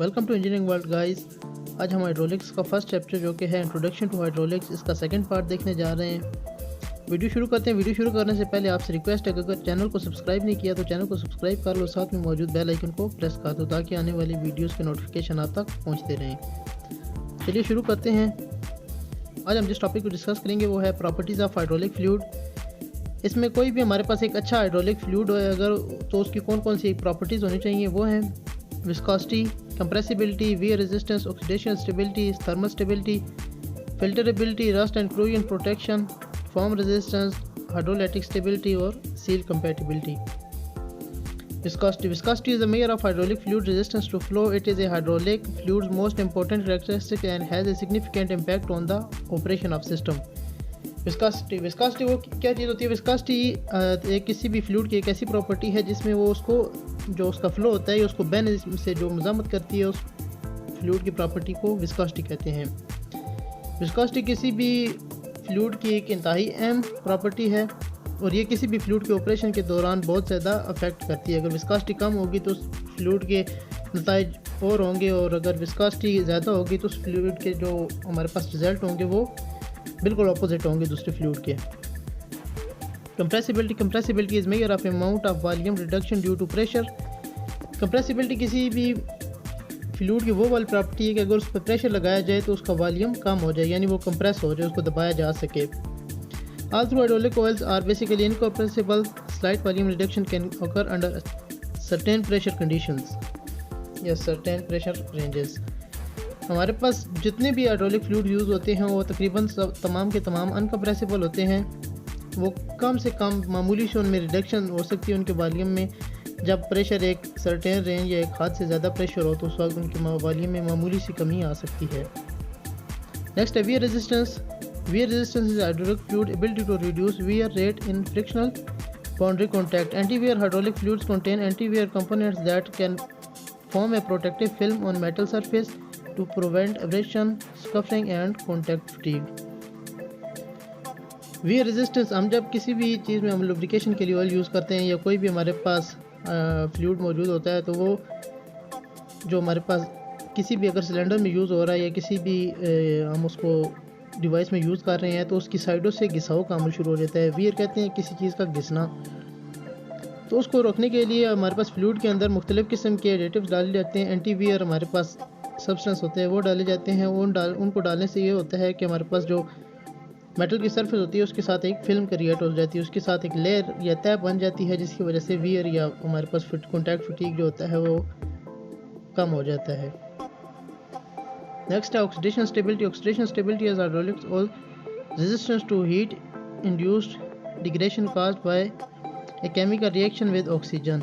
Welcome to engineering world guys. आज हम hydraulics का फर्स्ट चैप्टर जो कि है इंट्रोडक्शन टू हाइड्रोलिक्स, इसका सेकंड पार्ट देखने जा रहे हैं। वीडियो शुरू करते हैं। वीडियो शुरू करने से पहले आपसे रिक्वेस्ट है कि अगर चैनल को सब्सक्राइब नहीं किया तो चैनल को सब्सक्राइब कर लो, साथ में मौजूद बेल आइकन को प्रेस कर दो ताकि आने वाली वीडियोज़ के नोटिफिकेशन आप तक पहुँचते रहें। चलिए शुरू करते हैं। आज हम जिस टॉपिक को डिस्कस करेंगे वो है प्रॉपर्टीज़ ऑफ हाइड्रोलिक फ्लूइड। इसमें कोई भी हमारे पास एक अच्छा हाइड्रोलिक फ्लूइड हो अगर तो उसकी कौन कौन सी प्रॉपर्टीज़ होनी चाहिए वो हैं viscosity, compressibility, wear resistance, oxidation stability, thermal stability, filterability, rust and corrosion protection, foam resistance, hydrolytic stability और seal compatibility. Viscosity is a measure of hydraulic fluid resistance to flow. It is a hydraulic fluid's most important characteristic and has a significant impact on the operation of system. Viscosity वो क्या चीज़ होती है? Viscosity एक किसी भी fluid की एक ऐसी प्रॉपर्टी है जिसमें वो उसको जो उसका फ्लो होता है उसको बहने से जो मज़ामत करती है उस फ्लूइड की प्रॉपर्टी को विस्कोसिटी कहते हैं। विस्कोसिटी किसी भी फ्लूइड की एक इंतहाई अहम प्रॉपर्टी है और ये किसी भी फ्लूइड के ऑपरेशन के दौरान बहुत ज़्यादा अफेक्ट करती है। अगर विस्कोसिटी कम होगी तो उस फ्लूइड के नताइज और होंगे और अगर विस्कोसिटी ज़्यादा होगी तो उस फ्लूइड के जो हमारे पास रिज़ल्ट होंगे वो बिल्कुल अपोजिट होंगे दूसरे फ्लूइड के। Compressibility is measure of amount of volume reduction due to pressure. Compressibility किसी भी फ्लूइड की वो वाली प्रॉपर्टी है कि अगर उस पर प्रेशर लगाया जाए तो उसका वॉल्यूम कम हो जाए, यानी वो कंप्रेस हो जाए, उसको दबाया जा सके। All through hydraulic oils are basically incompressible. Slight volume reduction can occur under certain pressure conditions. Yes, certain pressure ranges. हमारे पास जितने भी हाइड्रोलिक फ्लूइड यूज़ होते हैं वो तकरीबन तमाम के तमाम अनकम्प्रेसिबल होते हैं। वो कम से कम मामूली से उनमें रिडक्शन हो सकती है उनके वॉल्यूम में। जब प्रेशर एक सर्टेन रेंज या एक हद से ज़्यादा प्रेशर हो तो उस वक्त उनके वॉल्यूम में मामूली सी कमी आ सकती है। नेक्स्ट है wear resistance. Wear resistance is hydraulic fluid ability to reduce wear rate in frictional boundary contact. Anti-wear hydraulic fluids contain anti-wear components that can form a protective film on metal surface to prevent abrasion, scuffing and contact fatigue. Wear resistance, हम जब किसी भी चीज़ में हम lubrication के लिए oil use करते हैं या कोई भी हमारे पास फ्लूइड मौजूद होता है तो वो जो हमारे पास किसी भी अगर सिलेंडर में यूज़ हो रहा है या किसी भी हम उसको डिवाइस में यूज़ कर रहे हैं तो उसकी साइडों से घिसाव का अमल शुरू हो जाता है। वियर कहते हैं किसी चीज़ का घिसना। तो उसको रोकने के लिए हमारे पास फ्लूइड के अंदर मुख्तलिफ़ किस्म के एडिटिव्स डाले जाते हैं। एंटी वियर हमारे पास सब्सटेंस होते हैं वो डाले जाते हैं। उनको डालने से ये होता है कि हमारे पास जो मेटल की सरफेस होती है उसके साथ एक फिल्म क्रिएट हो जाती है, उसके साथ एक लेयर या तह बन जाती है जिसकी वजह से वियर या हमारे पास कॉन्टैक्ट फटीग जो होता है वो कम हो जाता है। नेक्स्ट है oxidation stability. Oxidation stability is hydraulic oil resistance to heat induced degradation caused by a chemical reaction with oxygen.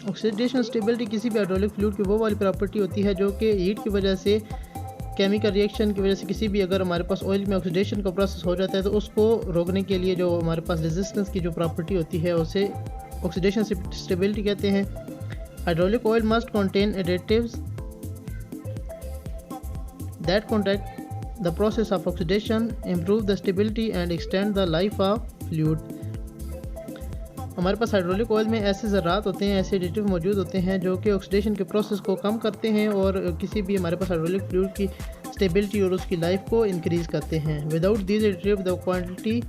Oxidation stability किसी भी हाइड्रोलिक फ्लूइड की वो वाली प्रॉपर्टी होती है जो कि हीट की वजह से, केमिकल रिएक्शन की वजह से किसी भी अगर हमारे पास ऑयल में ऑक्सीडेशन का प्रोसेस हो जाता है तो उसको रोकने के लिए जो हमारे पास रेजिस्टेंस की जो प्रॉपर्टी होती है उसे ऑक्सीडेशन स्टेबिलिटी कहते हैं। Hydraulic oil must contain additives that contact the process of oxidation, improve the stability and extend the life of fluid. हमारे पास हाइड्रोलिक ऑयल में ऐसे ज़रात होते हैं, ऐसे एडिटिव मौजूद होते हैं जो कि ऑक्सीडेशन के प्रोसेस को कम करते हैं और किसी भी हमारे पास हाइड्रोलिक फ्लूइड की स्टेबिलिटी और उसकी लाइफ को इंक्रीज़ करते हैं। Without these additive the quantity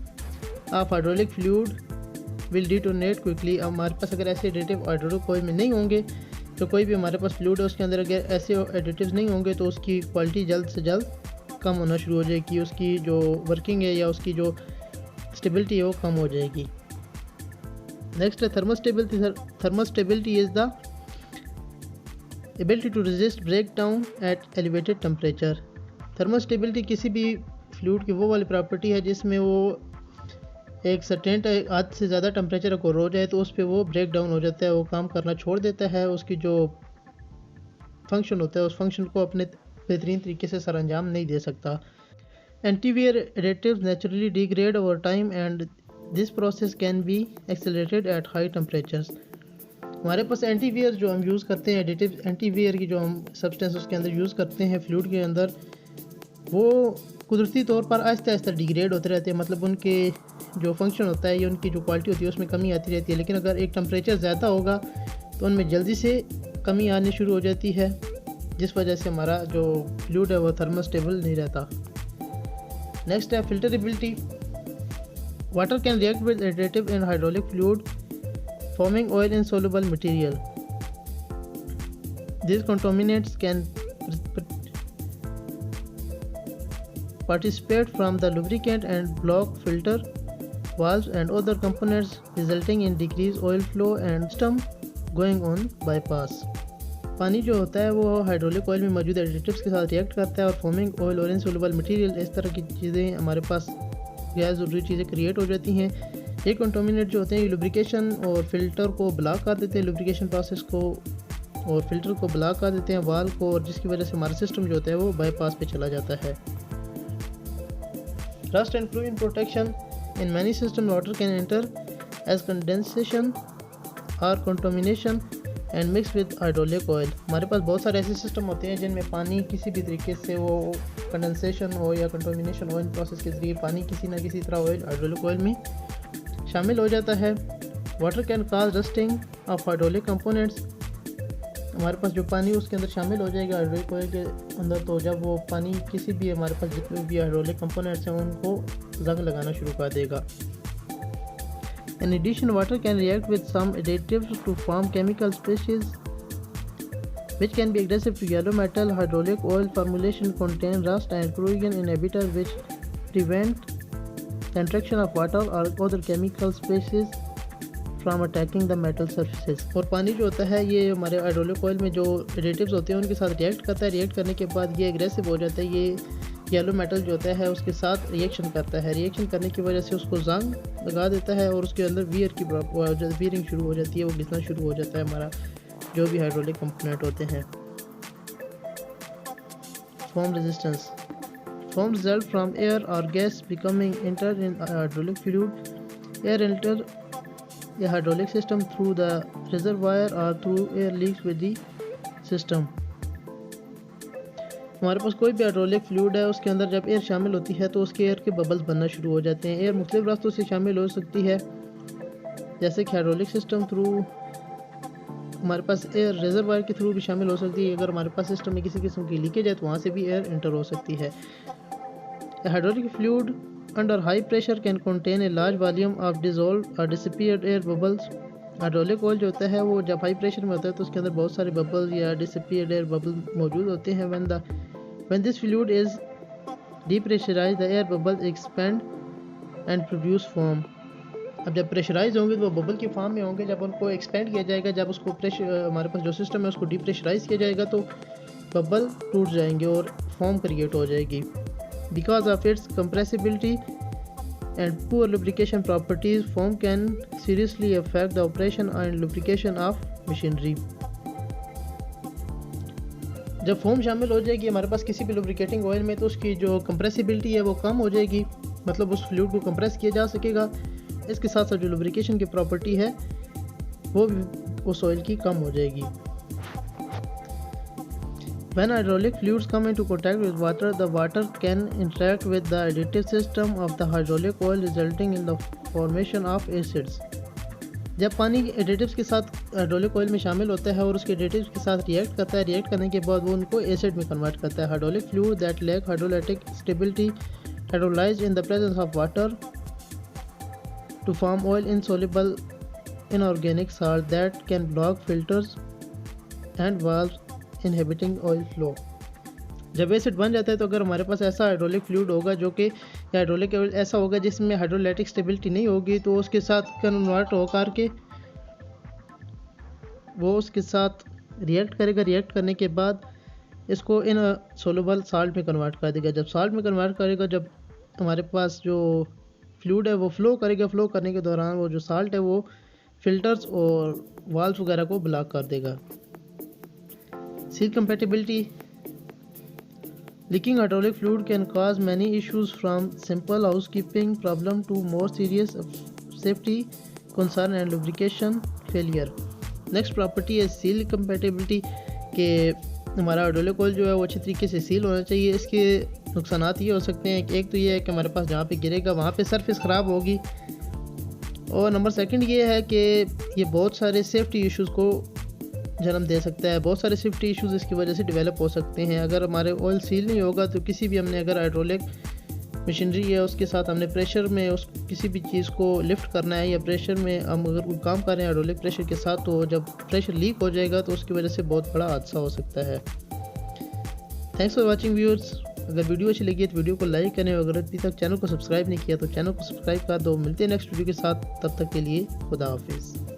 of hydraulic fluid will detonate quickly. हमारे पास अगर ऐसे एडिटिव हाइड्रोलिक ऑयल में नहीं होंगे तो कोई भी हमारे पास फ्लूइड है उसके अंदर अगर ऐसे एडिटिव्स नहीं होंगे तो उसकी क्वालिटी जल्द से जल्द कम होना शुरू हो जाएगी, उसकी जो वर्किंग है या उसकी जो स्टेबिलिटी है वो कम हो जाएगी। नेक्स्ट है thermal stability. Thermal stability is the ability to resist break down at elevated temperature. Thermal stability किसी भी फ्लूइड की वो वाली प्रॉपर्टी है जिसमें वो एक सर्टेन हद से ज़्यादा टेम्परेचर को हो जाए तो उस पर वो ब्रेक डाउन हो जाता है, वो काम करना छोड़ देता है, उसकी जो फंक्शन होता है उस फंक्शन को अपने बेहतरीन तरीके से सर अंजाम नहीं दे सकता। Antiwear additives naturally degrade over time and this process can be accelerated at high temperatures. हमारे पास एंटीवियर जो हम यूज़ करते हैं एडिटिव एंटीवियर की जो हम सब्सटेंस उसके अंदर यूज़ करते हैं फ्लूइड के अंदर, वो कुदरती तौर पर आहिस्ता आहिस्ता डिग्रेड होते रहते हैं। मतलब उनके जो फंक्शन होता है या उनकी जो क्वालिटी होती है उसमें कमी आती रहती है। लेकिन अगर एक टेम्परेचर ज़्यादा होगा तो उनमें जल्दी से कमी आनी शुरू हो जाती है जिस वजह से हमारा जो फ्लूइड है वो थर्मोस्टेबल नहीं रहता। नेक्स्ट है filterability. Water can react with additive in hydraulic fluid forming oil insoluble material. These contaminants can participate from the lubricant and block filter valves and other components, resulting in decreased oil flow and system going on bypass. पानी जो होता है वो hydraulic oil में मौजूद additives के साथ react करता है और फॉर्मिंग ऑयल और इनसोल्युबल मटेरियल, इस तरह की चीज़ें हमारे पास गैर ज़रूरी चीज़ें क्रिएट हो जाती हैं। ये कंटामिनेट जो होते हैं लुब्रिकेशन और फिल्टर को ब्लॉक कर देते हैं, लुब्रिकेशन प्रोसेस को और फिल्टर को ब्लॉक कर देते हैं, वाल्व को, और जिसकी वजह से हमारा सिस्टम जो होता है वो बाईपास पे चला जाता है। Rust and fluid protection. In many system water can enter as condensation और contamination and mix with hydraulic oil. हमारे पास बहुत सारे ऐसे सिस्टम होते हैं जिनमें पानी किसी भी तरीके से वो कंडेंसेशन हो या कंटामिनेशन हो, इन प्रोसेस के ज़रिए पानी किसी ना किसी तरह ऑयल हाइड्रोलिक ऑयल में शामिल हो जाता है। Water can cause rusting of hydraulic components. हमारे पास जो पानी उसके अंदर शामिल हो जाएगा हाइड्रोलिक ऑयल के अंदर, तो जब वो पानी किसी भी हमारे पास जितने भी हाइड्रोलिक कंपोनेंट्स हैं उनको जंग लगाना शुरू कर देगा। In addition, water can react with some additives to form chemical species which can be aggressive to yellow metal. Hydraulic oil formulation contain rust and corrosion inhibitors which prevent the interaction of water or other chemical species from attacking the metal surfaces. और पानी जो होता है ये हमारे hydraulic oil में जो additives होते हैं उनके साथ रिएक्ट करता है। रिएक्ट करने के बाद ये एग्रेसिव हो जाता है, ये येलो मेटल जो होता है उसके साथ रिएक्शन करता है। रिएक्शन करने की वजह से उसको जंग लगा देता है और उसके अंदर वीयरिंग शुरू हो जाती है, वो घिसना शुरू हो जाता है हमारा जो भी हाइड्रोलिक कंपोनेंट होते हैं। Foam resistance. Foam result from air और gas becoming enter in hydraulic fluid. Air enter a hydraulic system through the reservoir or through air leaks with the system. हमारे पास कोई भी हाइड्रोलिक फ्लूइड है उसके अंदर जब एयर शामिल होती है तो उसके एयर के बबल्स बनना शुरू हो जाते हैं। एयर मुख्तलिफ रास्तों से शामिल हो सकती है, जैसे कि हाइड्रोलिक सिस्टम थ्रू, हमारे पास एयर रिजर्वायर के थ्रू भी शामिल हो सकती है। अगर हमारे पास सिस्टम में किसी किस्म की लीकेज है तो वहाँ से भी एयर एंटर हो सकती है। Hydraulic fluid under high pressure can contain a large volume of dissolved or disappeared air bubbles. Hydraulic oil जो होता है वो जब हाई प्रेशर में होता है तो उसके अंदर बहुत सारे बबल्स या डिसअपीयर्ड एयर बबल मौजूद होते हैं। when this fluid is depressurized the air bubbles expand and produce foam. अब जब प्रेशराइज होंगे तो वो बबल की फॉर्म में होंगे। जब उनको एक्सपेंड किया जाएगा, जब उसको हमारे पास जो सिस्टम है उसको डिप्रेशराइज किया जाएगा तो बबल टूट जाएंगे और फोम क्रिएट हो जाएगी। Because of its compressibility and poor lubrication properties, foam can seriously affect the operation and lubrication of machinery. जब फोम शामिल हो जाएगी हमारे पास किसी भी लुब्रिकेटिंग ऑयल में तो उसकी जो कंप्रेसिबिलिटी है वो कम हो जाएगी, मतलब उस फ्लूइड को कंप्रेस किया जा सकेगा। इसके साथ साथ जो लुब्रिकेशन की प्रॉपर्टी है वो भी उस ऑयल की कम हो जाएगी। When hydraulic fluids come into contact with water, the water can interact with the additive system of the hydraulic oil, resulting in the formation of acids. जब पानी एडिटिव्स के साथ हाइड्रोलिक ऑयल में शामिल होता है और उसके एडिटिव्स के साथ रिएक्ट करता है, रिएक्ट करने के बाद वो उनको एसिड में कन्वर्ट करता है। Hydraulic fluid that lack hydrolytic stability hydrolysed in the presence of water to form oil insoluble inorganic salt that can block filters and valves inhibiting oil flow. जब एसिड बन जाता है तो अगर हमारे पास ऐसा हाइड्रोलिक फ्लूइड होगा जो कि हाइड्रोलिक ऑयल ऐसा होगा जिसमें हाइड्रोलैटिक स्टेबिलिटी नहीं होगी तो उसके साथ कन्वर्ट होकर के वो उसके साथ रिएक्ट करेगा। रिएक्ट करने के बाद इसको इन सोलुबल साल्ट में कन्वर्ट कर देगा। जब साल्ट में कन्वर्ट करेगा, जब हमारे पास जो फ्लूइड है वो फ्लो करेगा, फ्लो करने के दौरान वो जो साल्ट है वो फिल्टर्स और वाल्व्स वगैरह को ब्लॉक कर देगा। Seal compatibility. Leaking hydraulic fluid can cause many issues from simple housekeeping problem to more serious safety concern and lubrication failure. Next property है seal compatibility के हमारा हाइड्रोलिक ऑयल जो है वो अच्छी तरीके से सील होना चाहिए। इसके नुकसानात ये हो सकते हैं कि एक तो ये है कि हमारे पास जहाँ पे गिरेगा वहाँ पे सरफेस ख़राब होगी, और नंबर सेकंड ये है कि ये बहुत सारे सेफ्टी इश्यूज़ को जन्म दे सकता है। बहुत सारे सेफ्टी इश्यूज़ इसकी वजह से डेवलप हो सकते हैं। अगर हमारे ऑयल सील नहीं होगा तो किसी भी हमने अगर हाइड्रोलिक मशीनरी है उसके साथ हमने प्रेशर में उस किसी भी चीज़ को लिफ्ट करना है या प्रेशर में हम अगर कोई काम कर रहे हैं हाइड्रोलिक प्रेशर के साथ, तो जब प्रेशर लीक हो जाएगा तो उसकी वजह से बहुत बड़ा हादसा हो सकता है। Thanks for watching viewers. अगर वीडियो अच्छी लगी है तो वीडियो को लाइक करें, अगर अभी तक चैनल को सब्सक्राइब नहीं किया तो चैनल को सब्सक्राइब कर दो। मिलते हैं नेक्स्ट वीडियो के साथ, तब तक के लिए खुदा हाफिज़।